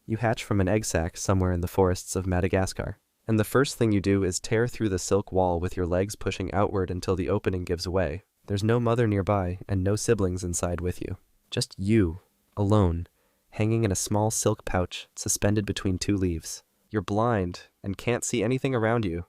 You hatch from an egg sac somewhere in the forests of Madagascar. And the first thing you do is tear through the silk wall with your legs pushing outward until the opening gives away. There's no mother nearby and no siblings inside with you. Just you, alone, hanging in a small silk pouch suspended between two leaves. You're blind and can't see anything around you,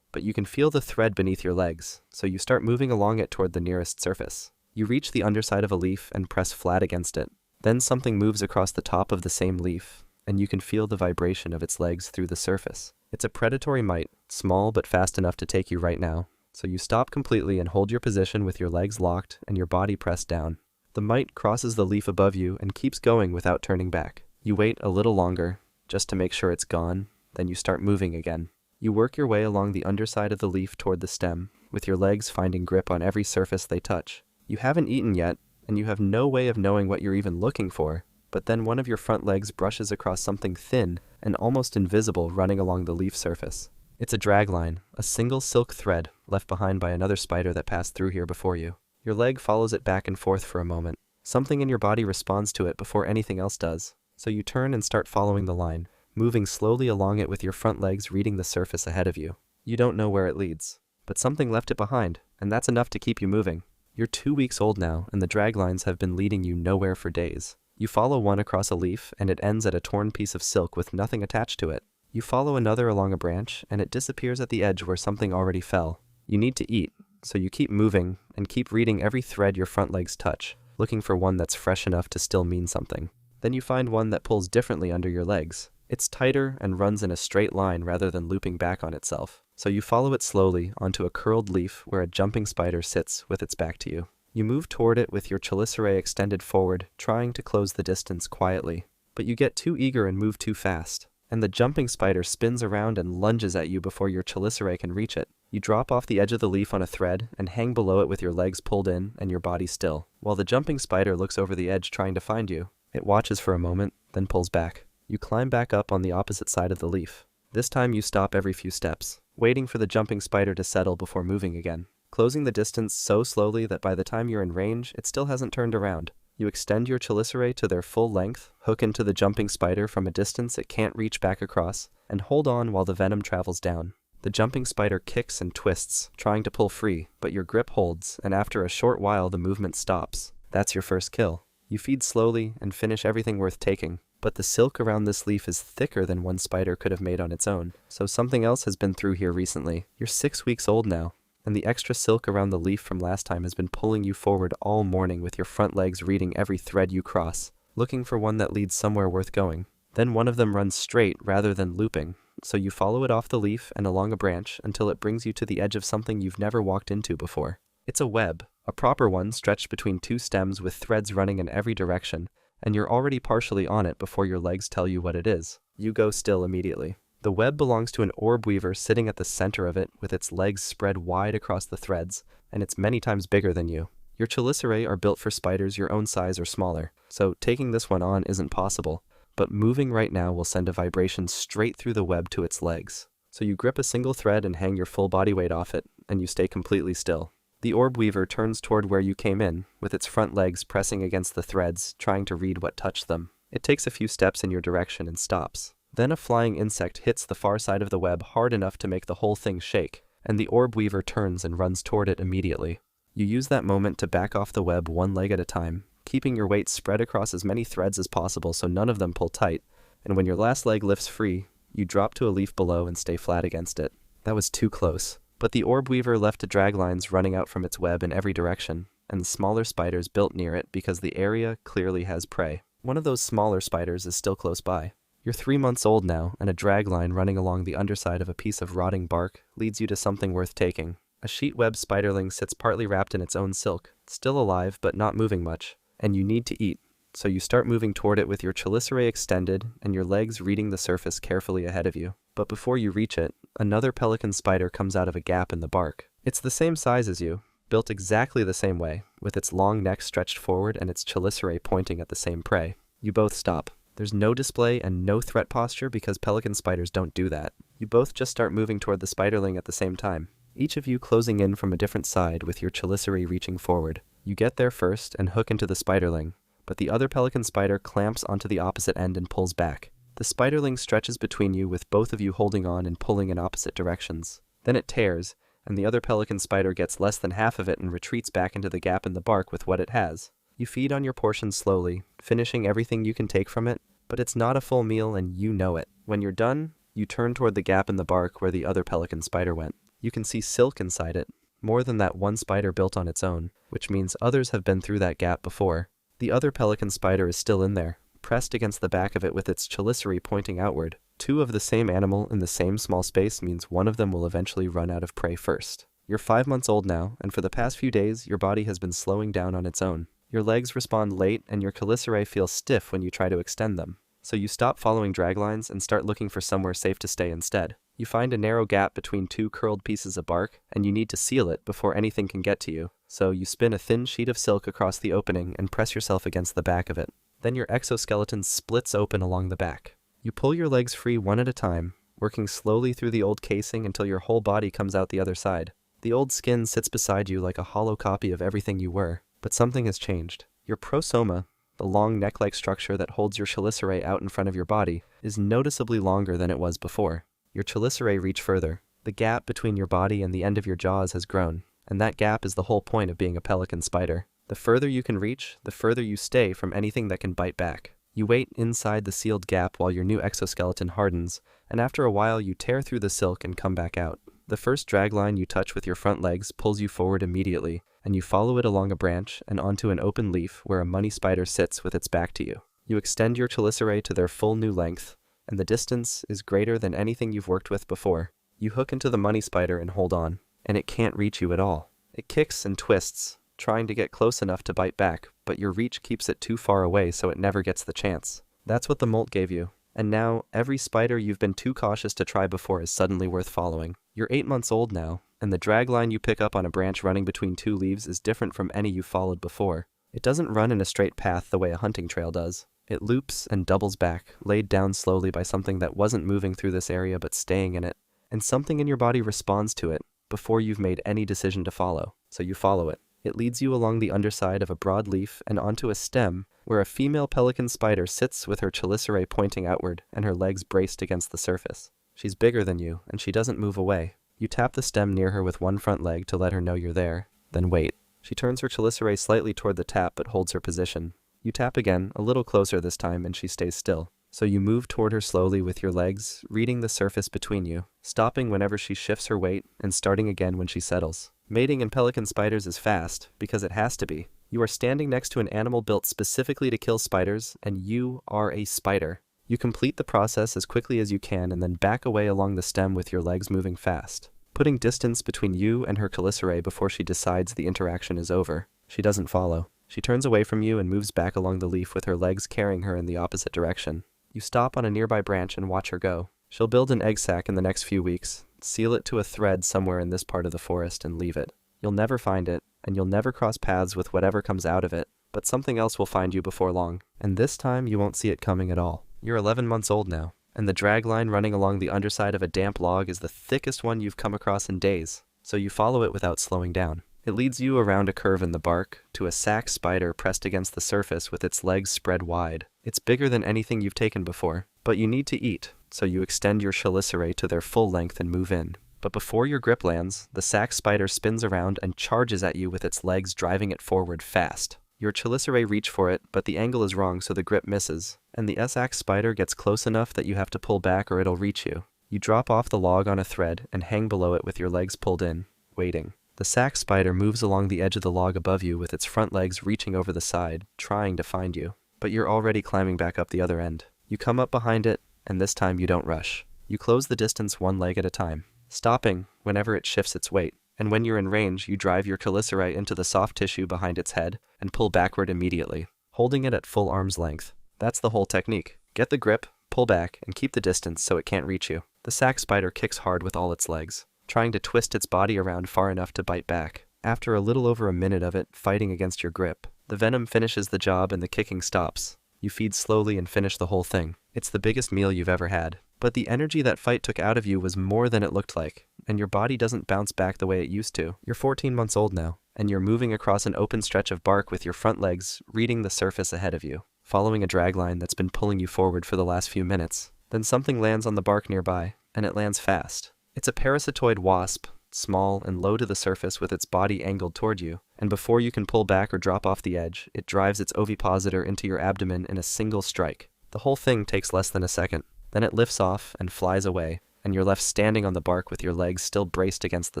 but you can feel the thread beneath your legs, so you start moving along it toward the nearest surface. You reach the underside of a leaf and press flat against it. Then something moves across the top of the same leaf, and you can feel the vibration of its legs through the surface. It's a predatory mite, small but fast enough to take you right now, so you stop completely and hold your position with your legs locked and your body pressed down. The mite crosses the leaf above you and keeps going without turning back. You wait a little longer, just to make sure it's gone, then you start moving again. You work your way along the underside of the leaf toward the stem, with your legs finding grip on every surface they touch. You haven't eaten yet, and you have no way of knowing what you're even looking for, but then one of your front legs brushes across something thin and almost invisible running along the leaf surface. It's a dragline, a single silk thread left behind by another spider that passed through here before you. Your leg follows it back and forth for a moment. Something in your body responds to it before anything else does, so you turn and start following the line, moving slowly along it with your front legs reading the surface ahead of you. You don't know where it leads, but something left it behind, and that's enough to keep you moving. You're 2 weeks old now, and the draglines have been leading you nowhere for days. You follow one across a leaf, and it ends at a torn piece of silk with nothing attached to it. You follow another along a branch, and it disappears at the edge where something already fell. You need to eat, so you keep moving, and keep reading every thread your front legs touch, looking for one that's fresh enough to still mean something. Then you find one that pulls differently under your legs. It's tighter and runs in a straight line rather than looping back on itself. So you follow it slowly onto a curled leaf where a jumping spider sits with its back to you. You move toward it with your chelicerae extended forward, trying to close the distance quietly. But you get too eager and move too fast, and the jumping spider spins around and lunges at you before your chelicerae can reach it. You drop off the edge of the leaf on a thread and hang below it with your legs pulled in and your body still, while the jumping spider looks over the edge trying to find you. It watches for a moment, then pulls back. You climb back up on the opposite side of the leaf. This time you stop every few steps, waiting for the jumping spider to settle before moving again, closing the distance so slowly that by the time you're in range, it still hasn't turned around. You extend your chelicerae to their full length, hook into the jumping spider from a distance it can't reach back across, and hold on while the venom travels down. The jumping spider kicks and twists, trying to pull free, but your grip holds, and after a short while the movement stops. That's your first kill. You feed slowly and finish everything worth taking. But the silk around this leaf is thicker than one spider could have made on its own, so something else has been through here recently. You're 6 weeks old now, and the extra silk around the leaf from last time has been pulling you forward all morning with your front legs reading every thread you cross, looking for one that leads somewhere worth going. Then one of them runs straight rather than looping, so you follow it off the leaf and along a branch until it brings you to the edge of something you've never walked into before. It's a web, a proper one stretched between two stems with threads running in every direction, and you're already partially on it before your legs tell you what it is. You go still immediately. The web belongs to an orb weaver sitting at the center of it with its legs spread wide across the threads, and it's many times bigger than you. Your chelicerae are built for spiders your own size or smaller, so taking this one on isn't possible, but moving right now will send a vibration straight through the web to its legs. So you grip a single thread and hang your full body weight off it, and you stay completely still. The orb weaver turns toward where you came in, with its front legs pressing against the threads, trying to read what touched them. It takes a few steps in your direction and stops. Then a flying insect hits the far side of the web hard enough to make the whole thing shake, and the orb weaver turns and runs toward it immediately. You use that moment to back off the web one leg at a time, keeping your weight spread across as many threads as possible so none of them pull tight, and when your last leg lifts free, you drop to a leaf below and stay flat against it. That was too close. But the orb weaver left drag lines running out from its web in every direction, and the smaller spiders built near it because the area clearly has prey. One of those smaller spiders is still close by. You're 3 months old now, and a drag line running along the underside of a piece of rotting bark leads you to something worth taking. A sheet web spiderling sits partly wrapped in its own silk, still alive but not moving much, and you need to eat. So you start moving toward it with your chelicerae extended and your legs reading the surface carefully ahead of you. But before you reach it, another pelican spider comes out of a gap in the bark. It's the same size as you, built exactly the same way, with its long neck stretched forward and its chelicerae pointing at the same prey. You both stop. There's no display and no threat posture because pelican spiders don't do that. You both just start moving toward the spiderling at the same time, each of you closing in from a different side with your chelicerae reaching forward. You get there first and hook into the spiderling, but the other pelican spider clamps onto the opposite end and pulls back. The spiderling stretches between you with both of you holding on and pulling in opposite directions. Then it tears, and the other pelican spider gets less than half of it and retreats back into the gap in the bark with what it has. You feed on your portion slowly, finishing everything you can take from it, but it's not a full meal and you know it. When you're done, you turn toward the gap in the bark where the other pelican spider went. You can see silk inside it, more than that one spider built on its own, which means others have been through that gap before. The other pelican spider is still in there, pressed against the back of it with its chelicerae pointing outward. Two of the same animal in the same small space means one of them will eventually run out of prey first. You're 5 months old now, and for the past few days, your body has been slowing down on its own. Your legs respond late, and your chelicerae feel stiff when you try to extend them. So you stop following draglines and start looking for somewhere safe to stay instead. You find a narrow gap between two curled pieces of bark, and you need to seal it before anything can get to you. So you spin a thin sheet of silk across the opening and press yourself against the back of it. Then your exoskeleton splits open along the back. You pull your legs free one at a time, working slowly through the old casing until your whole body comes out the other side. The old skin sits beside you like a hollow copy of everything you were, but something has changed. Your prosoma, the long neck-like structure that holds your chelicerae out in front of your body, is noticeably longer than it was before. Your chelicerae reach further. The gap between your body and the end of your jaws has grown, and that gap is the whole point of being a pelican spider. The further you can reach, the further you stay from anything that can bite back. You wait inside the sealed gap while your new exoskeleton hardens, and after a while you tear through the silk and come back out. The first dragline you touch with your front legs pulls you forward immediately, and you follow it along a branch and onto an open leaf where a money spider sits with its back to you. You extend your chelicerae to their full new length, and the distance is greater than anything you've worked with before. You hook into the money spider and hold on, and it can't reach you at all. It kicks and twists, trying to get close enough to bite back, but your reach keeps it too far away so it never gets the chance. That's what the molt gave you. And now, every spider you've been too cautious to try before is suddenly worth following. You're 8 months old now, and the dragline you pick up on a branch running between two leaves is different from any you followed before. It doesn't run in a straight path the way a hunting trail does. It loops and doubles back, laid down slowly by something that wasn't moving through this area but staying in it. And something in your body responds to it before you've made any decision to follow, so you follow it. It leads you along the underside of a broad leaf and onto a stem where a female pelican spider sits with her chelicerae pointing outward and her legs braced against the surface. She's bigger than you, and she doesn't move away. You tap the stem near her with one front leg to let her know you're there, then wait. She turns her chelicerae slightly toward the tap but holds her position. You tap again, a little closer this time, and she stays still. So you move toward her slowly with your legs, reading the surface between you, stopping whenever she shifts her weight and starting again when she settles. Mating in pelican spiders is fast, because it has to be. You are standing next to an animal built specifically to kill spiders, and you are a spider. You complete the process as quickly as you can and then back away along the stem with your legs moving fast, putting distance between you and her chelicerae before she decides the interaction is over. She doesn't follow. She turns away from you and moves back along the leaf with her legs carrying her in the opposite direction. You stop on a nearby branch and watch her go. She'll build an egg sac in the next few weeks, seal it to a thread somewhere in this part of the forest, and leave it. You'll never find it, and you'll never cross paths with whatever comes out of it, but something else will find you before long, and this time you won't see it coming at all. You're 11 months old now, and the drag line running along the underside of a damp log is the thickest one you've come across in days, so you follow it without slowing down. It leads you around a curve in the bark to a sac spider pressed against the surface with its legs spread wide. It's bigger than anything you've taken before, but you need to eat, so you extend your chelicerae to their full length and move in. But before your grip lands, the sac spider spins around and charges at you with its legs, driving it forward fast. Your chelicerae reach for it, but the angle is wrong so the grip misses, and the sac spider gets close enough that you have to pull back or it'll reach you. You drop off the log on a thread and hang below it with your legs pulled in, waiting. The sac spider moves along the edge of the log above you with its front legs reaching over the side, trying to find you. But you're already climbing back up the other end. You come up behind it, and this time you don't rush. You close the distance one leg at a time, stopping whenever it shifts its weight. And when you're in range, you drive your chelicerae into the soft tissue behind its head and pull backward immediately, holding it at full arm's length. That's the whole technique. Get the grip, pull back, and keep the distance so it can't reach you. The sac spider kicks hard with all its legs, trying to twist its body around far enough to bite back. After a little over a minute of it fighting against your grip, the venom finishes the job and the kicking stops. You feed slowly and finish the whole thing. It's the biggest meal you've ever had. But the energy that fight took out of you was more than it looked like, and your body doesn't bounce back the way it used to. You're 14 months old now, and you're moving across an open stretch of bark with your front legs reading the surface ahead of you. following a dragline that's been pulling you forward for the last few minutes. Then something lands on the bark nearby, and it lands fast. It's a parasitoid wasp, small and low to the surface with its body angled toward you, and before you can pull back or drop off the edge, it drives its ovipositor into your abdomen in a single strike. The whole thing takes less than a second. Then it lifts off and flies away, and you're left standing on the bark with your legs still braced against the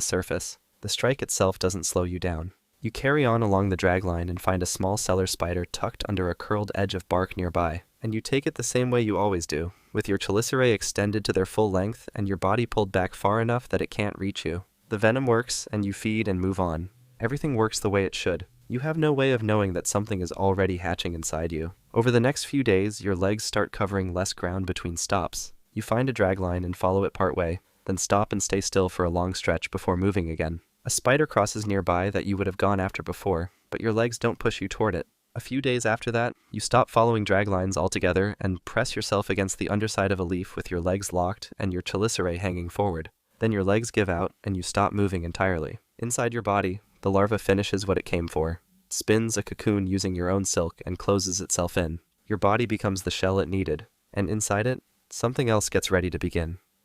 surface. The strike itself doesn't slow you down. You carry on along the dragline and find a small cellar spider tucked under a curled edge of bark nearby, and you take it the same way you always do, with your chelicerae extended to their full length and your body pulled back far enough that it can't reach you. The venom works, and you feed and move on. Everything works the way it should. You have no way of knowing that something is already hatching inside you. Over the next few days, your legs start covering less ground between stops. You find a dragline and follow it partway, then stop and stay still for a long stretch before moving again. A spider crosses nearby that you would have gone after before, but your legs don't push you toward it. A few days after that, you stop following draglines altogether and press yourself against the underside of a leaf with your legs locked and your chelicerae hanging forward. Then your legs give out and you stop moving entirely. Inside your body, the larva finishes what it came for. It spins a cocoon using your own silk and closes itself in. Your body becomes the shell it needed, and inside it, something else gets ready to begin.